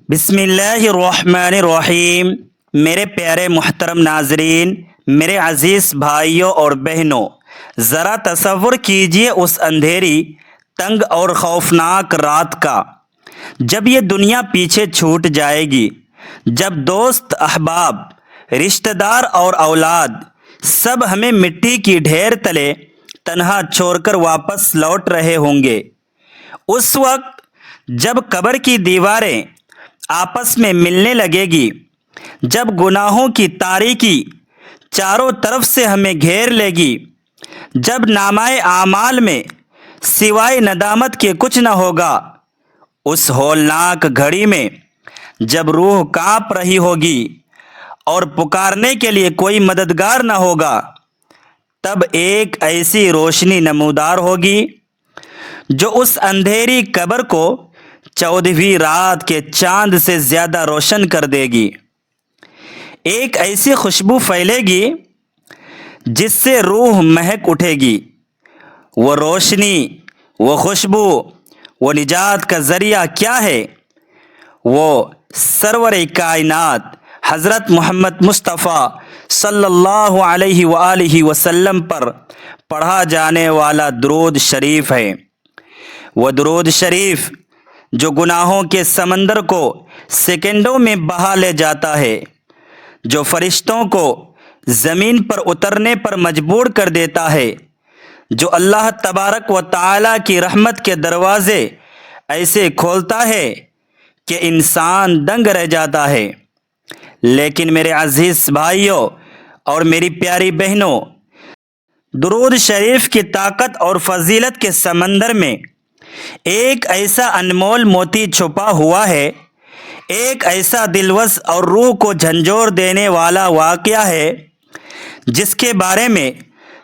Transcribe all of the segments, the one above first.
بسم اللہ الرحمن الرحیم۔ میرے پیارے محترم ناظرین، میرے عزیز بھائیوں اور بہنوں، ذرا تصور کیجئے اس اندھیری، تنگ اور خوفناک رات کا جب یہ دنیا پیچھے چھوٹ جائے گی، جب دوست، احباب، رشتہ دار اور اولاد سب ہمیں مٹی کی ڈھیر تلے تنہا چھوڑ کر واپس لوٹ رہے ہوں گے۔ اس وقت جب قبر کی دیواریں آپس میں ملنے لگے گی، جب گناہوں کی تاریکی چاروں طرف سے ہمیں گھیر لے گی، جب نامہ اعمال میں سوائے ندامت کے کچھ نہ ہوگا، اس ہولناک گھڑی میں جب روح کانپ رہی ہوگی اور پکارنے کے لیے کوئی مددگار نہ ہوگا، تب ایک ایسی روشنی نمودار ہوگی جو اس اندھیری قبر کو 14ویں رات کے چاند سے زیادہ روشن کر دے گی۔ ایک ایسی خوشبو پھیلے گی جس سے روح مہک اٹھے گی۔ وہ روشنی، وہ خوشبو، وہ نجات کا ذریعہ کیا ہے؟ وہ سرور کائنات حضرت محمد مصطفیٰ صلی اللہ علیہ وآلہ وسلم پر پڑھا جانے والا درود شریف ہے۔ وہ درود شریف جو گناہوں کے سمندر کو سیکنڈوں میں بہا لے جاتا ہے، جو فرشتوں کو زمین پر اترنے پر مجبور کر دیتا ہے، جو اللہ تبارک و تعالی کی رحمت کے دروازے ایسے کھولتا ہے کہ انسان دنگ رہ جاتا ہے۔ لیکن میرے عزیز بھائیوں اور میری پیاری بہنوں، درود شریف کی طاقت اور فضیلت کے سمندر میں ایک ایسا انمول موتی چھپا ہوا ہے، ایک ایسا دلوز اور روح کو جھنجھوڑ دینے والا واقعہ ہے جس کے بارے میں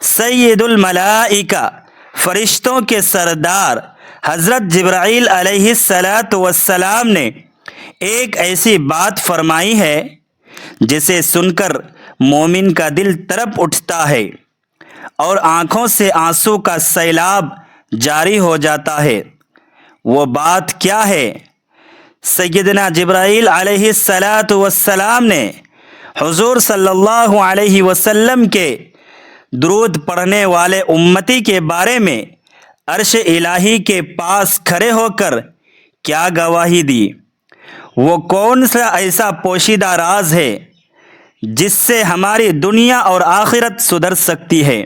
سید الملائکہ، فرشتوں کے سردار حضرت جبرائیل علیہ السلام نے ایک ایسی بات فرمائی ہے جسے سن کر مومن کا دل تڑپ اٹھتا ہے اور آنکھوں سے آنسو کا سیلاب جاری ہو جاتا ہے۔ وہ بات کیا ہے؟ سیدنا جبرائیل علیہ السلام نے حضور صلی اللہ علیہ وسلم کے درود پڑھنے والے امتی کے بارے میں عرش الہی کے پاس کھڑے ہو کر کیا گواہی دی؟ وہ کون سا ایسا پوشیدہ راز ہے جس سے ہماری دنیا اور آخرت سدھر سکتی ہے؟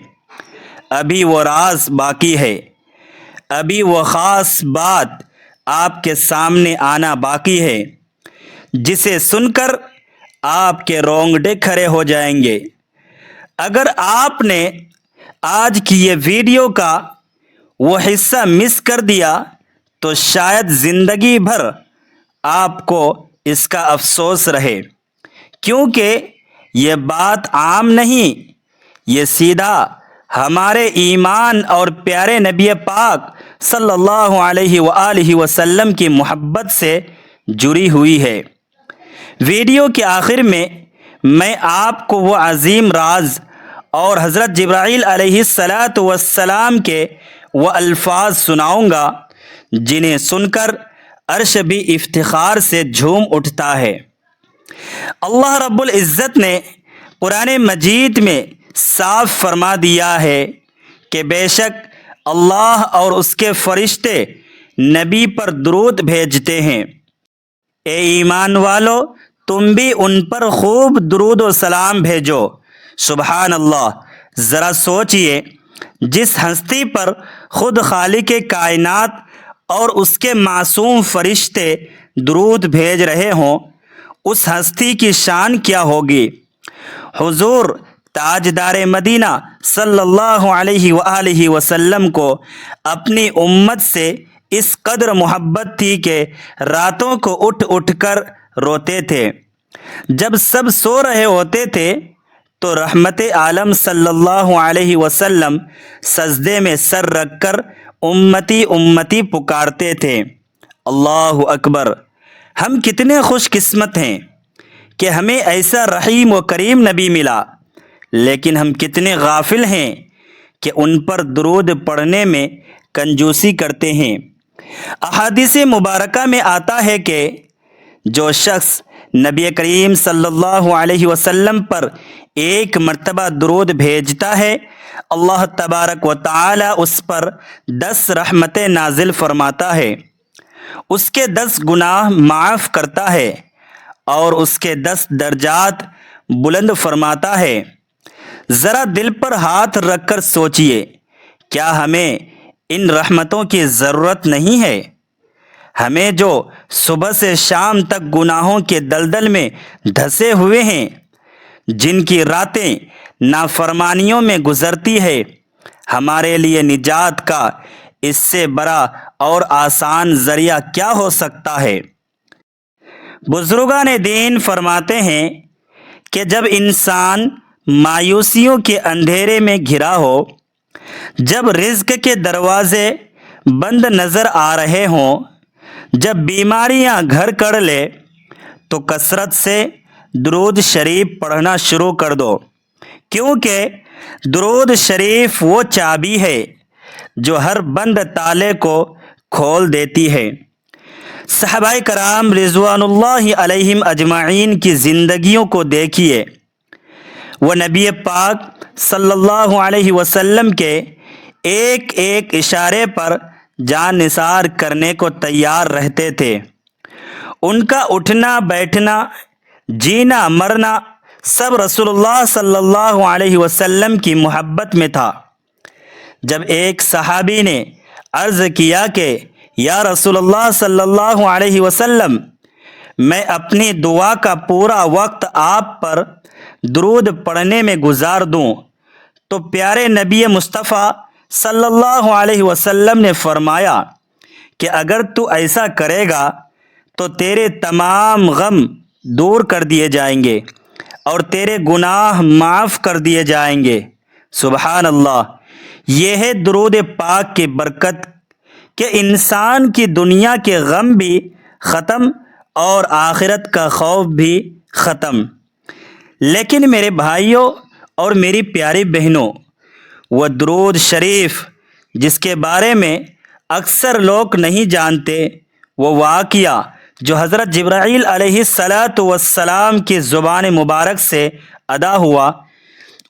ابھی وہ راز باقی ہے، ابھی وہ خاص بات آپ کے سامنے آنا باقی ہے جسے سن کر آپ کے رونگٹے کھڑے ہو جائیں گے۔ اگر آپ نے آج کی یہ ویڈیو کا وہ حصہ مس کر دیا تو شاید زندگی بھر آپ کو اس کا افسوس رہے، کیونکہ یہ بات عام نہیں، یہ سیدھا ہمارے ایمان اور پیارے نبی پاک صلی اللہ علیہ وآلہ وسلم کی محبت سے جڑی ہوئی ہے۔ ویڈیو کے آخر میں آپ کو وہ عظیم راز اور حضرت جبرائیل علیہ السلام کے وہ الفاظ سناؤں گا جنہیں سن کر عرش بھی افتخار سے جھوم اٹھتا ہے۔ اللہ رب العزت نے قرآن مجید میں صاف فرما دیا ہے کہ بے شک اللہ اور اس کے فرشتے نبی پر درود بھیجتے ہیں۔ اے ایمان والو، تم بھی ان پر خوب درود و سلام بھیجو۔ سبحان اللہ! ذرا سوچئے، جس ہستی پر خود خالق کائنات اور اس کے معصوم فرشتے درود بھیج رہے ہوں، اس ہستی کی شان کیا ہوگی؟ حضور تاجدار مدینہ صلی اللہ علیہ وآلہ وسلم کو اپنی امت سے اس قدر محبت تھی کہ راتوں کو اٹھ اٹھ کر روتے تھے۔ جب سب سو رہے ہوتے تھے تو رحمت عالم صلی اللہ علیہ وسلم سجدے میں سر رکھ کر امتی امتی پکارتے تھے۔ اللہ اکبر! ہم کتنے خوش قسمت ہیں کہ ہمیں ایسا رحیم و کریم نبی ملا، لیکن ہم کتنے غافل ہیں کہ ان پر درود پڑھنے میں کنجوسی کرتے ہیں۔ احادیث مبارکہ میں آتا ہے کہ جو شخص نبی کریم صلی اللہ علیہ وسلم پر ایک مرتبہ درود بھیجتا ہے، اللہ تبارک و تعالی اس پر 10 رحمتیں نازل فرماتا ہے، اس کے 10 گناہ معاف کرتا ہے اور اس کے 10 درجات بلند فرماتا ہے۔ ذرا دل پر ہاتھ رکھ کر سوچئے، کیا ہمیں ان رحمتوں کی ضرورت نہیں ہے؟ ہمیں جو صبح سے شام تک گناہوں کے دلدل میں دھسے ہوئے ہیں، جن کی راتیں نافرمانیوں میں گزرتی ہے، ہمارے لیے نجات کا اس سے بڑا اور آسان ذریعہ کیا ہو سکتا ہے؟ بزرگان دین فرماتے ہیں کہ جب انسان مایوسیوں کے اندھیرے میں گھرا ہو، جب رزق کے دروازے بند نظر آ رہے ہوں، جب بیماریاں گھر کر لے، تو کثرت سے درود شریف پڑھنا شروع کر دو، کیونکہ درود شریف وہ چابی ہے جو ہر بند تالے کو کھول دیتی ہے۔ صحابہ کرام رضوان اللہ علیہم اجمعین کی زندگیوں کو دیکھیے، وہ نبی پاک صلی اللہ علیہ وسلم کے ایک ایک اشارے پر جان نثار کرنے کو تیار رہتے تھے۔ ان کا اٹھنا بیٹھنا، جینا مرنا سب رسول اللہ صلی اللہ علیہ وسلم کی محبت میں تھا۔ جب ایک صحابی نے عرض کیا کہ یا رسول اللہ صلی اللہ علیہ وسلم، میں اپنی دعا کا پورا وقت آپ پر درود پڑھنے میں گزار دوں، تو پیارے نبی مصطفیٰ صلی اللہ علیہ وسلم نے فرمایا کہ اگر تو ایسا کرے گا تو تیرے تمام غم دور کر دیے جائیں گے اور تیرے گناہ معاف کر دیے جائیں گے۔ سبحان اللہ! یہ ہے درود پاک کی برکت کہ انسان کی دنیا کے غم بھی ختم اور آخرت کا خوف بھی ختم۔ لیکن میرے بھائیوں اور میری پیاری بہنوں، وہ درود شریف جس کے بارے میں اکثر لوگ نہیں جانتے، وہ واقعہ جو حضرت جبرائیل علیہ السلام کی زبان مبارک سے ادا ہوا،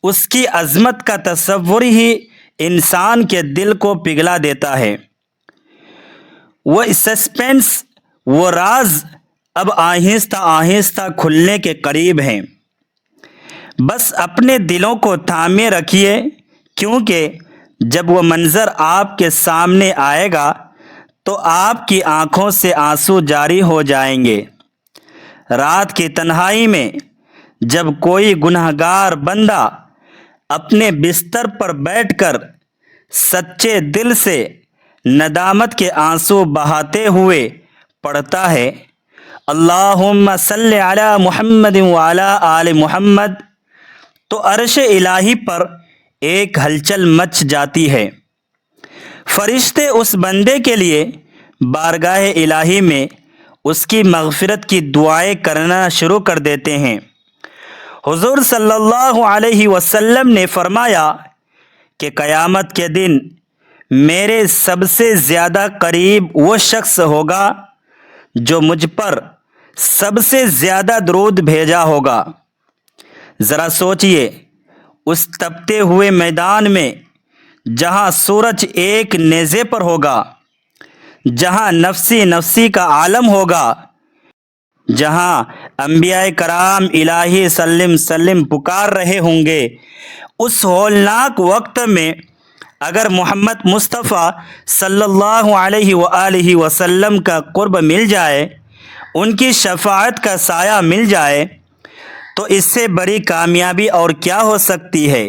اس کی عظمت کا تصور ہی انسان کے دل کو پگھلا دیتا ہے۔ وہ سسپینس، وہ راز اب آہستہ آہستہ کھلنے کے قریب ہیں۔ بس اپنے دلوں کو تھامے رکھیے، کیونکہ جب وہ منظر آپ کے سامنے آئے گا تو آپ کی آنکھوں سے آنسو جاری ہو جائیں گے۔ رات کی تنہائی میں جب کوئی گنہگار بندہ اپنے بستر پر بیٹھ کر سچے دل سے ندامت کے آنسو بہاتے ہوئے پڑھتا ہے اللہم صلی علی محمد وعلی آل محمد، تو عرش الہی پر ایک ہلچل مچ جاتی ہے۔ فرشتے اس بندے کے لیے بارگاہ الہی میں اس کی مغفرت کی دعائیں کرنا شروع کر دیتے ہیں۔ حضور صلی اللہ علیہ وسلم نے فرمایا کہ قیامت کے دن میرے سب سے زیادہ قریب وہ شخص ہوگا جو مجھ پر سب سے زیادہ درود بھیجا ہوگا۔ ذرا سوچئے، اس تپتے ہوئے میدان میں جہاں سورج ایک نیزے پر ہوگا، جہاں نفسی نفسی کا عالم ہوگا، جہاں انبیاء کرام الہی سلم سلم پکار رہے ہوں گے، اس ہولناک وقت میں اگر محمد مصطفیٰ صلی اللہ علیہ وآلہ وسلم کا قرب مل جائے، ان کی شفاعت کا سایہ مل جائے، تو اس سے بڑی کامیابی اور کیا ہو سکتی ہے؟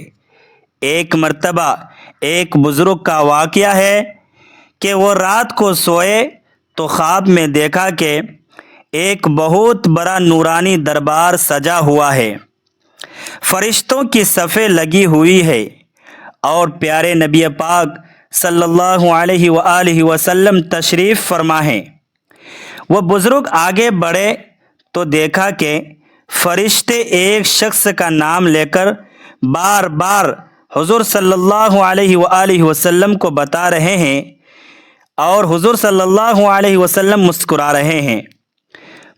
ایک مرتبہ ایک بزرگ کا واقعہ ہے کہ وہ رات کو سوئے تو خواب میں دیکھا کہ ایک بہت بڑا نورانی دربار سجا ہوا ہے، فرشتوں کی صفیں لگی ہوئی ہے اور پیارے نبی پاک صلی اللہ علیہ وآلہ وسلم تشریف فرما ہیں۔ وہ بزرگ آگے بڑھے تو دیکھا کہ فرشتے ایک شخص کا نام لے کر بار بار حضور صلی اللہ علیہ وآلہ وسلم کو بتا رہے ہیں اور حضور صلی اللہ علیہ وسلم مسکرا رہے ہیں۔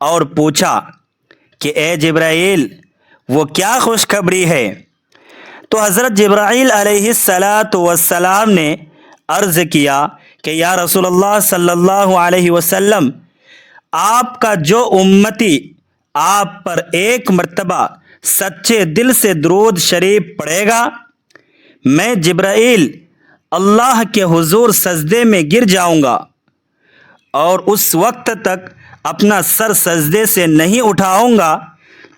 اور پوچھا کہ اے جبرائیل وہ کیا خوشخبری ہے؟ تو حضرت جبرائیل علیہ السلام نے عرض کیا کہ یا رسول اللہ صلی اللہ علیہ وسلم، آپ کا جو امتی آپ پر ایک مرتبہ سچے دل سے درود شریف پڑھے گا، میں جبرائیل اللہ کے حضور سجدے میں گر جاؤں گا اور اس وقت تک اپنا سر سجدے سے نہیں اٹھاؤں گا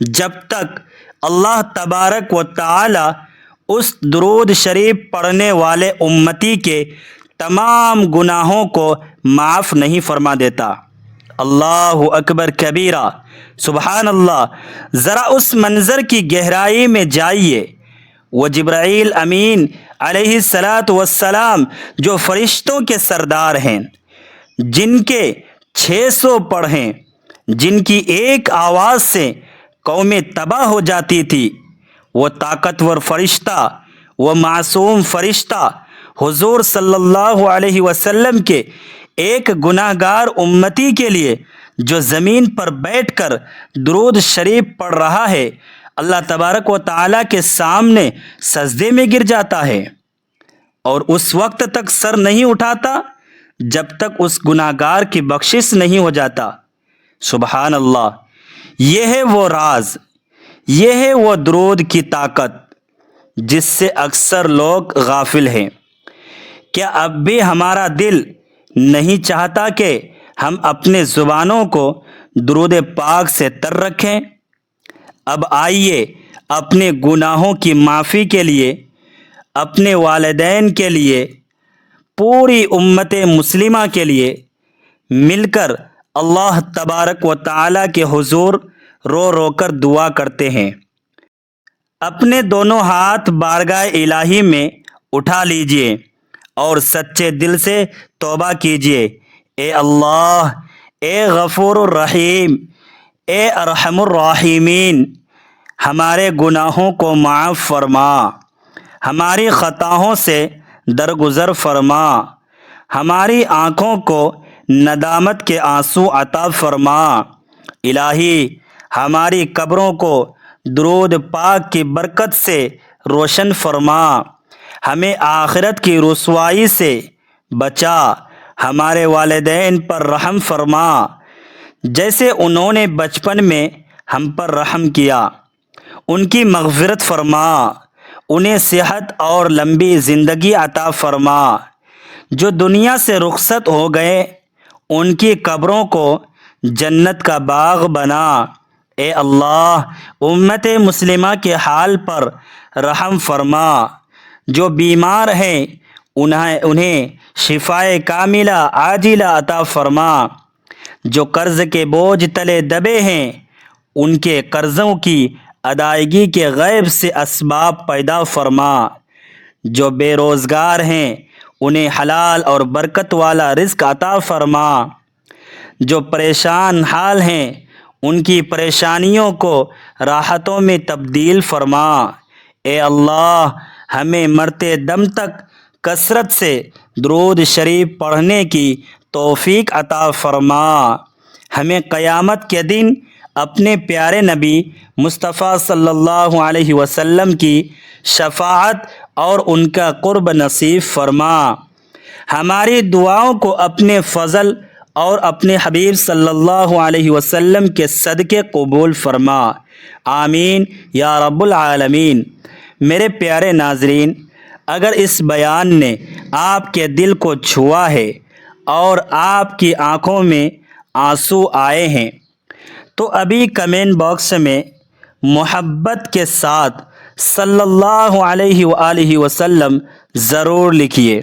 جب تک اللہ تبارک و تعالی اس درود شریف پڑھنے والے امتی کے تمام گناہوں کو معاف نہیں فرما دیتا۔ اللہ اکبر کبیرہ، سبحان اللہ۔ ذرا اس منظر کی گہرائی میں جائیے۔ وہ جبرائیل امین علیہ السلام جو فرشتوں کے سردار ہیں، جن کے 600 پر ہیں، جن کی ایک آواز سے قومیں تباہ ہو جاتی تھی، وہ طاقتور فرشتہ، وہ معصوم فرشتہ حضور صلی اللہ علیہ وسلم کے ایک گناہ گار امتی کے لیے جو زمین پر بیٹھ کر درود شریف پڑھ رہا ہے، اللہ تبارک و تعالیٰ کے سامنے سجدے میں گر جاتا ہے اور اس وقت تک سر نہیں اٹھاتا جب تک اس گناہ گار کی بخشش نہیں ہو جاتا۔ سبحان اللہ۔ یہ ہے وہ راز، یہ ہے وہ درود کی طاقت جس سے اکثر لوگ غافل ہیں۔ کیا اب بھی ہمارا دل نہیں چاہتا کہ ہم اپنے زبانوں کو درود پاک سے تر رکھیں؟ اب آئیے اپنے گناہوں کی معافی کے لیے، اپنے والدین کے لیے، پوری امت مسلمہ کے لیے مل کر اللہ تبارک و تعالیٰ کے حضور رو رو کر دعا کرتے ہیں۔ اپنے دونوں ہاتھ بارگاہ الہی میں اٹھا لیجئے اور سچے دل سے توبہ کیجئے۔ اے اللہ، اے غفور الرحیم، اے ارحم الراحمین، ہمارے گناہوں کو معاف فرما، ہماری خطاؤں سے درگزر فرما، ہماری آنکھوں کو ندامت کے آنسو عطا فرما۔ الہی، ہماری قبروں کو درود پاک کی برکت سے روشن فرما، ہمیں آخرت کی رسوائی سے بچا، ہمارے والدین پر رحم فرما جیسے انہوں نے بچپن میں ہم پر رحم کیا۔ ان کی مغفرت فرما، انہیں صحت اور لمبی زندگی عطا فرما۔ جو دنیا سے رخصت ہو گئے ان کی قبروں کو جنت کا باغ بنا۔ اے اللہ، امت مسلمہ کے حال پر رحم فرما۔ جو بیمار ہیں انہیں شفائے کاملہ عاجلہ عطا فرما۔ جو قرض کے بوجھ تلے دبے ہیں ان کے قرضوں کی ادائیگی کے غیب سے اسباب پیدا فرما۔ جو بے روزگار ہیں انہیں حلال اور برکت والا رزق عطا فرما۔ جو پریشان حال ہیں ان کی پریشانیوں کو راحتوں میں تبدیل فرما۔ اے اللہ، ہمیں مرتے دم تک کثرت سے درود شریف پڑھنے کی توفیق عطا فرما۔ ہمیں قیامت کے دن اپنے پیارے نبی مصطفیٰ صلی اللہ علیہ وسلم کی شفاعت اور ان کا قرب نصیب فرما۔ ہماری دعاؤں کو اپنے فضل اور اپنے حبیب صلی اللہ علیہ وسلم کے صدقے قبول فرما۔ آمین یا رب العالمین۔ میرے پیارے ناظرین، اگر اس بیان نے آپ کے دل کو چھوا ہے اور آپ کی آنکھوں میں آنسو آئے ہیں تو ابھی کمنٹ باکس میں محبت کے ساتھ صلی اللہ علیہ وآلہ وسلم ضرور لکھیے۔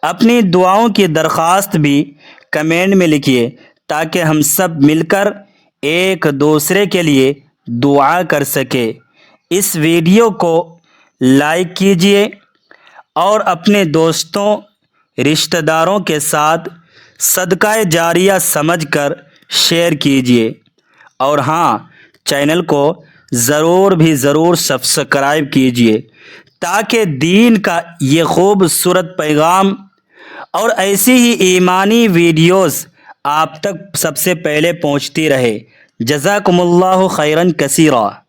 اپنی دعاؤں کی درخواست بھی کمنٹ میں لکھیے تاکہ ہم سب مل کر ایک دوسرے کے لیے دعا کر سکیں۔ اس ویڈیو کو لائک کیجیے اور اپنے دوستوں، رشتہ داروں کے ساتھ صدقہ جاریہ سمجھ کر شیئر کیجیے، اور ہاں، چینل کو ضرور سبسکرائب کیجیے تاکہ دین کا یہ خوبصورت پیغام اور ایسی ہی ایمانی ویڈیوز آپ تک سب سے پہلے پہنچتی رہے۔ جزاکم اللہ خیرن کثیرا۔